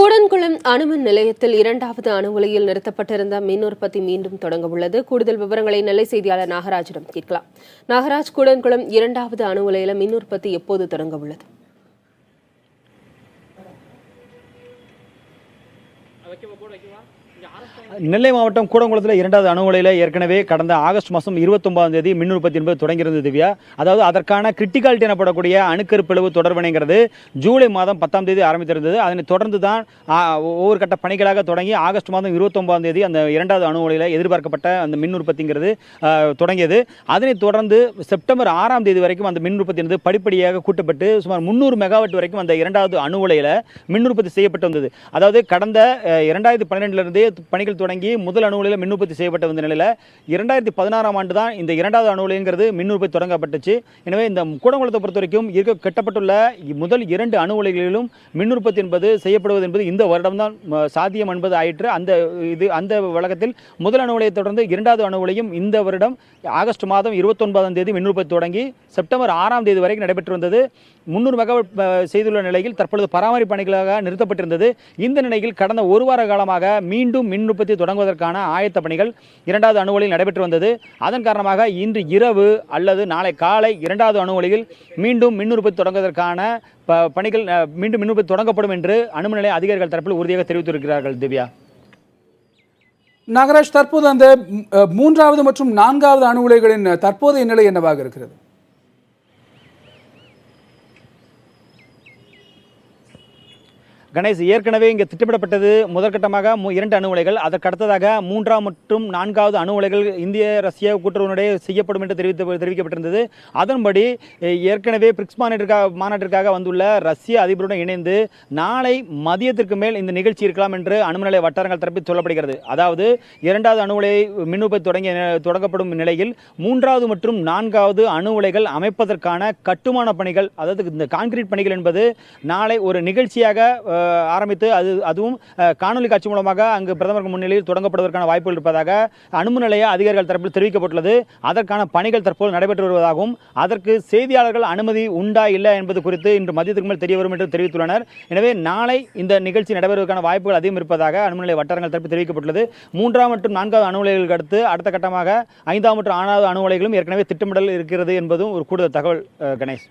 கூடன்குளம் அணுமின் நிலையத்தில் இரண்டாவது அணு உலையில் நிறுத்தப்பட்டிருந்த மின் உற்பத்தி மீண்டும் தொடங்க உள்ளது. கூடுதல் விவரங்களை நெல்லை செய்தியாளர் நாகராஜிடம் கேட்கலாம். நாகராஜ், கூடன்குளம் இரண்டாவது அணு உலையில மின் உற்பத்தி எப்போது தொடங்க உள்ளது? நெல்லை மாவட்டம் கூடங்குளத்தில் இரண்டாவது அணு உலையில் ஏற்கனவே கடந்த ஆகஸ்ட் மாதம் 29ஆம் தேதி மின் உற்பத்தி என்பது தொடங்கியிருந்தது திவ்யா. அதாவது அதற்கான கிரிட்டிகாலிட்டி எனப்படக்கூடிய அணுக்கருப்பிளவு தொடர்வினைங்கிறது ஜூலை மாதம் 10ஆம் தேதி ஆரம்பித்திருந்தது. அதனை தொடர்ந்து தான் ஒவ்வொரு கட்ட பணிகளாக தொடங்கி ஆகஸ்ட் மாதம் 29ஆம் தேதி அந்த இரண்டாவது அணு உலையில் எதிர்பார்க்கப்பட்ட அந்த மின் உற்பத்திங்கிறது தொடங்கியது. அதனைத் தொடர்ந்து செப்டம்பர் 6ஆம் தேதி வரைக்கும் அந்த மின் உற்பத்தி என்பது படிப்படியாக கூட்டப்பட்டு சுமார் 300 மெகாவாட் வரைக்கும் அந்த இரண்டாவது அணு உலையில் மின் உற்பத்தி செய்யப்பட்டு வந்தது. அதாவது கடந்த 2012 பணிகள் தொடங்கி முதல் அணு உலையில் மின் உற்பத்தி செய்யப்பட்ட வந்த நிலையில் 2016ஆம் ஆண்டு தான் இந்த இரண்டாவது அணு உலைங்கிறது மின் உற்பத்தி தொடங்கப்பட்டுச்சு. எனவே இந்த கூடங்குளத்தை பொறுத்த வரைக்கும் கட்டப்பட்டுள்ள முதல் 2 அணு உலைகளிலும் மின் உற்பத்தி என்பது செய்யப்படுவது என்பது இந்த வருடம்தான் சாத்தியம் என்பது ஆயிற்று. அந்த வழக்கத்தில் முதல் அணு உலையை தொடர்ந்து இரண்டாவது அணு உலையும் இந்த வருடம் ஆகஸ்ட் மாதம் 29ஆம் தேதி மின் உற்பத்தி தொடங்கி செப்டம்பர் 6ஆம் தேதி வரைக்கும் நடைபெற்று வந்தது. 300 மெகாவாட் செய்துள்ள நிலையில் தற்பொழுது பராமரிப்பு பணிகளாக நிறுத்தப்பட்டிருந்தது. இந்த நிலையில் கடந்த ஒரு வார காலமாக மீண்டும் மின் உற்பத்தி தொடங்குவதற்கான ஆயத்த பணிகள் இரண்டாவது அணு உலையில் நடைபெற்று வந்தது. அதன் காரணமாக இன்று இரவு அல்லது நாளை காலை இரண்டாவது அணு உலையில் மீண்டும் மின் உற்பத்தி தொடங்குவதற்கான பணிகள் மீண்டும் மின் உற்பத்தி தொடங்கப்படும் என்று அணுமின் நிலைய அதிகாரிகள் தரப்பில் உறுதியாக தெரிவித்திருக்கிறார்கள். திவ்யா. நாகராஜ், தற்போது அந்த 3வது மற்றும் 4வது அணு உலைகளின் தற்போதைய நிலை என்னவாக இருக்கிறது? கணேஷ், ஏற்கனவே இங்கே திட்டமிடப்பட்டது முதற்கட்டமாக 2 அணு உலைகள், அதற்கு அடுத்ததாக 3ஆம் மற்றும் 4வது அணு உலைகள் இந்திய ரஷ்ய கூட்டுறவுடைய செய்யப்படும் என்று தெரிவிக்கப்பட்டிருந்தது. அதன்படி ஏற்கனவே பிரிக்ஸ் மாநாட்டிற்காக வந்துள்ள ரஷ்ய அதிபருடன் இணைந்து நாளை மதியத்திற்கு மேல் இந்த நிகழ்ச்சி இருக்கலாம் என்று அணுமின் நிலைய வட்டாரங்கள் தரப்பில் சொல்லப்படுகிறது. அதாவது இரண்டாவது அணு உலை மின் உற்பத்தி தொடங்கப்படும் நிலையில் 3வது மற்றும் 4வது அணு உலைகள் அமைப்பதற்கான கட்டுமான பணிகள், அதாவது இந்த கான்கிரீட் பணிகள் என்பது நாளை ஒரு நிகழ்ச்சியாக ஆரம்பித்து அதுவும் காணொலி காட்சி மூலமாக அங்கு பிரதமர் முன்னிலையில் தொடங்கப்படுவதற்கான வாய்ப்புகள் இருப்பதாக அணுமின் நிலைய அதிகாரிகள் தரப்பில் தெரிவிக்கப்பட்டுள்ளது. அதற்கான பணிகள் தற்போது நடைபெற்று வருவதாகவும் அதற்கு செய்தியாளர்கள் அனுமதி உண்டா இல்லை என்பது குறித்து இன்று மதியத்துக்கு மேல் தெரிய வரும் என்று தெரிவித்துள்ளனர். எனவே நாளை இந்த நிகழ்ச்சி நடைபெறுவதற்கான வாய்ப்புகள் அதிகம் இருப்பதாக அணுமின் நிலைய வட்டாரங்கள் தரப்பில் தெரிவிக்கப்பட்டுள்ளது. 3ஆம் மற்றும் 4வது அணு உலைகளுக்கு அடுத்து அடுத்த கட்டமாக 5ஆம் மற்றும் 6வது அணு உலைகளும் ஏற்கனவே திட்டமிடல் இருக்கிறது என்பதும் ஒரு கூடுதல் தகவல். கணேஷ்.